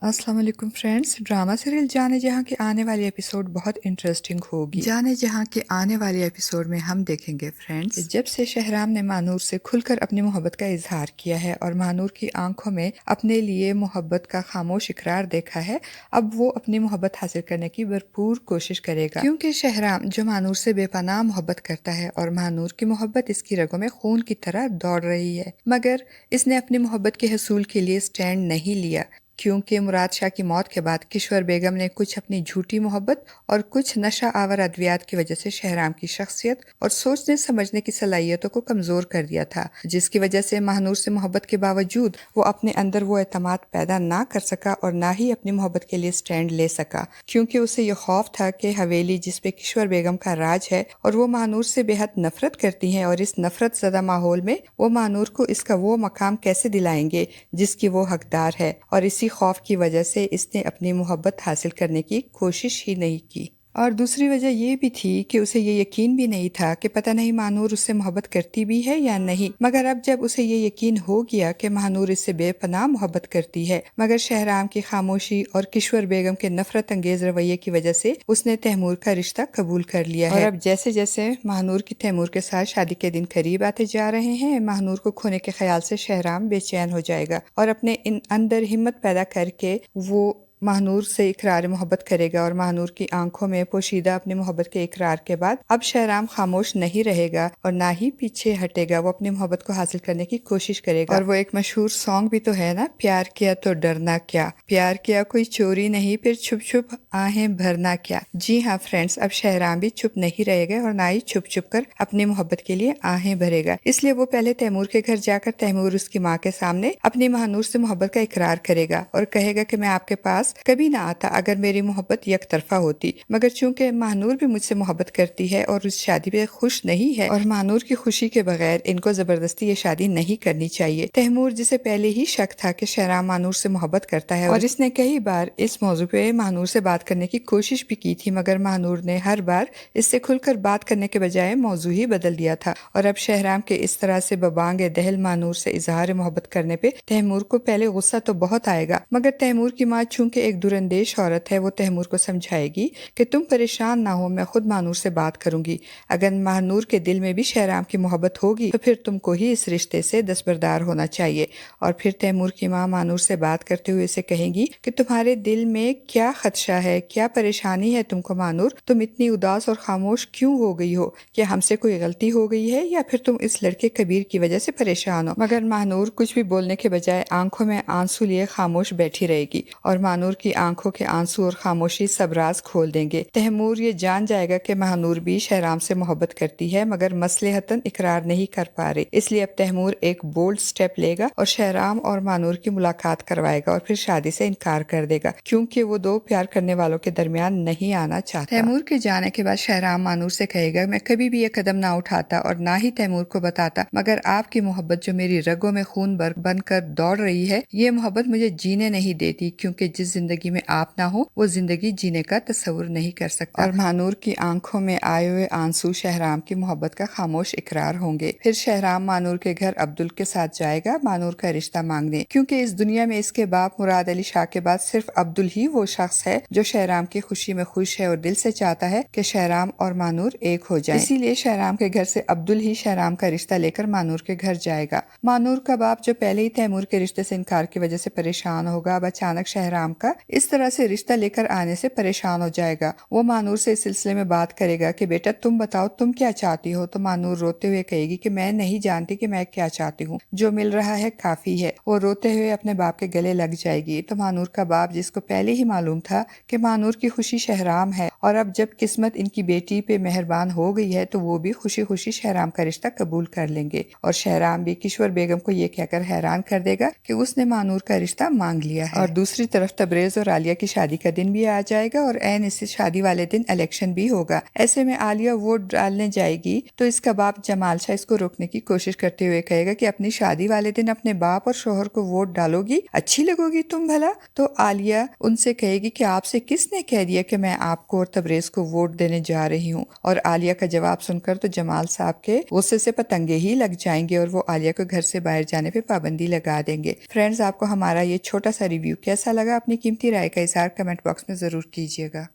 अस्सलाम वालेकुम friends. Drama serial जाने जहाँ के आने वाली एपिसोड बहुत इंटरेस्टिंग होगी। जाने जहाँ के आने वाले एपिसोड में हम देखेंगे फ्रेंड्स, जब से शहराम ने महानूर से खुलकर अपनी मोहब्बत का इजहार किया है और महानूर की आंखों में अपने लिए मोहब्बत का खामोश इकरार देखा है, अब वो अपनी मोहब्बत हासिल करने की भरपूर कोशिश करेगा। क्योंकि शहराम जो महानूर से बेपनाह मोहब्बत करता है और महानूर की मोहब्बत इसकी रगों में खून की तरह दौड़ रही है, मगर इसने अपनी मोहब्बत के हसूल के लिए स्टैंड नहीं लिया। क्योंकि मुराद शाह की मौत के बाद किश्वर बेगम ने कुछ अपनी झूठी मोहब्बत और कुछ नशा आवर अद्वियात की वजह से शहराम की शख्सियत और सोचने समझने की सलाहियतों को कमज़ोर कर दिया था, जिसकी वजह से महानूर से मोहब्बत के बावजूद वो अपने अंदर वो एतमाद पैदा ना कर सका और ना ही अपनी मोहब्बत के लिए स्टैंड ले सका। क्योंकि उसे ये खौफ था कि हवेली जिस पे किश्वर बेगम का राज है और वो महानूर से बेहद नफरत करती हैं, और इस नफरत ज़दा माहौल में वो महानूर को इसका वो मकाम कैसे दिलाएंगे जिसकी वो हकदार है, और इसी खौफ की वजह से इसने अपनी मोहब्बत हासिल करने की कोशिश ही नहीं की। और दूसरी वजह ये भी थी कि उसे ये यकीन भी नहीं था कि पता नहीं महानूर उससे मोहब्बत करती भी है या नहीं। मगर अब जब उसे ये यकीन हो गया कि महानूर इससे बेपनाह मोहब्बत करती है, मगर शहराम की खामोशी और किश्वर बेगम के नफरत अंगेज रवैये की वजह से उसने तैमूर का रिश्ता कबूल कर लिया है। और अब जैसे जैसे महानूर की तैमूर के साथ शादी के दिन करीब आते जा रहे हैं, महानूर को खोने के ख्याल से शहराम बेचैन हो जाएगा और अपने इन अंदर हिम्मत पैदा करके वो महानूर से इकरार मोहब्बत करेगा। और महानूर की आंखों में पोशीदा अपनी मोहब्बत के इकरार के बाद अब शहराम खामोश नहीं रहेगा और ना ही पीछे हटेगा। वो अपनी मोहब्बत को हासिल करने की कोशिश करेगा। और वो एक मशहूर सॉन्ग भी तो है ना, प्यार किया तो डरना क्या, प्यार किया कोई चोरी नहीं, फिर छुप छुप आहें भरना क्या। जी हाँ फ्रेंड्स, अब शहराम भी चुप नहीं रहेगा और ना ही छुप छुप कर अपनी मोहब्बत के लिए आहें भरेगा। इसलिए वो पहले तैमूर के घर जाकर तैमूर उसकी माँ के सामने अपनी महानूर से मोहब्बत का इकरार करेगा और कहेगा कि मैं आपके पास कभी ना आता अगर मेरी मोहब्बत एक तरफा होती। मगर चूंकि महानूर भी मुझसे मोहब्बत करती है और उस शादी पे खुश नहीं है और महानूर की खुशी के बगैर इनको जबरदस्ती ये शादी नहीं करनी चाहिए। तैमूर जिसे पहले ही शक था कि शहराम महानूर से मोहब्बत करता है और इसने कई बार इस मौजू पे महानूर से बात करने की कोशिश भी की थी, मगर महानूर ने हर बार इससे खुलकर बात करने के बजाय मौजू ही बदल दिया था। और अब शहराम के इस तरह से बबांग दहल महानूर से इजहार मोहब्बत करने पे तैमूर को पहले गुस्सा तो बहुत आएगा, मगर तैमूर की माँ चूंकि एक दुरंदेश औरत है, वो तैमूर को समझाएगी कि तुम परेशान ना हो, मैं खुद महानूर से बात करूंगी। अगर महानूर के दिल में भी शहराम की मोहब्बत होगी तो फिर तुमको ही इस रिश्ते से दस्तबरदार होना चाहिए। और फिर तैमूर की माँ महानूर से बात करते हुए इसे कहेंगी कि तुम्हारे दिल में क्या खदशा है, क्या परेशानी है तुमको महानूर, तुम इतनी उदास और खामोश क्यों हो गई हो, क्या हमसे कोई गलती हो गई है या फिर तुम इस लड़के कबीर की वजह से परेशान हो। मगर महानूर कुछ भी बोलने के बजाय आंखों में आंसू लिए खामोश बैठी रहेगी और महानूर की आंखों के आंसू और खामोशी सब राज खोल देंगे। तैमूर ये जान जाएगा कि महानूर भी शहराम से मोहब्बत करती है मगर मसलहतन इकरार नहीं कर पा रही। इसलिए अब तैमूर एक बोल्ड स्टेप लेगा और शहराम और महानूर की मुलाकात करवाएगा और फिर शादी से इनकार कर देगा, क्योंकि वो दो प्यार करने वालों के दरमियान नहीं आना चाहता। तैमूर के जाने के बाद शहराम महानूर से कहेगा, मैं कभी भी ये कदम ना उठाता और ना ही तैमूर को बताता, मगर आपकी मोहब्बत जो मेरी रगों में खून बनकर दौड़ रही है, ये मोहब्बत मुझे जीने नहीं देती, क्योंकि जिस जिंदगी में आप ना हो वो जिंदगी जीने का तस्वुर नहीं कर सकता। और महानूर की आंखों में आए हुए आंसू शहराम की मोहब्बत का खामोश इकरार होंगे। फिर शहराम महानूर के घर अब्दुल के साथ जाएगा महानूर का रिश्ता मांगने, क्योंकि इस दुनिया में इसके बाप मुराद अली शाह के बाद सिर्फ अब्दुल ही वो शख्स है जो शहराम की खुशी में खुश है और दिल से चाहता है कि शहराम और महानूर एक हो जाएं। इसीलिए शहराम के घर से अब्दुल ही शहराम का रिश्ता लेकर महानूर के घर जाएगा। महानूर का बाप जो पहले ही तैमूर के रिश्ते से इनकार की वजह से परेशान होगा, अब अचानक शहराम का इस तरह से रिश्ता लेकर आने से परेशान हो जाएगा। वो महानूर से इस सिलसिले में बात करेगा कि बेटा तुम बताओ तुम क्या चाहती हो। तो महानूर रोते हुए कहेगी कि मैं नहीं जानती कि मैं क्या चाहती हूँ, जो मिल रहा है काफी है। वो रोते हुए अपने बाप के गले लग जाएगी। तो महानूर का बाप, जिसको पहले ही मालूम था कि महानूर की खुशी शहराम है और अब जब किस्मत इनकी बेटी पे मेहरबान हो गई है तो वो भी खुशी खुशी शहराम का रिश्ता कबूल कर लेंगे। और शहराम भी किश्वर बेगम को ये कहकर हैरान कर देगा कि उसने महानूर का रिश्ता मांग लिया है। और दूसरी तरफ तबरेज और आलिया की शादी का दिन भी आ जाएगा और ऐन इसी शादी वाले दिन इलेक्शन भी होगा। ऐसे में आलिया वोट डालने जाएगी तो इसका बाप जमाल शाह इसको रोकने की कोशिश करते हुए कहेगा कि अपनी शादी वाले दिन अपने बाप और शोहर को वोट डालोगी, अच्छी लगोगी तुम भला। तो आलिया उनसे कहेगी कि आपसे किसने कह दिया कि मैं आपको और तबरेज को वोट देने जा रही हूँ। और आलिया का जवाब सुनकर तो जमाल साहब के गुस्से से पतंगे ही लग जाएंगे और वो आलिया को घर से बाहर जाने पे पाबंदी लगा देंगे। फ्रेंड्स, आपको हमारा ये छोटा सा रिव्यू कैसा लगा, अपनी कीमती राय का इज़हार कमेंट बॉक्स में ज़रूर कीजिएगा।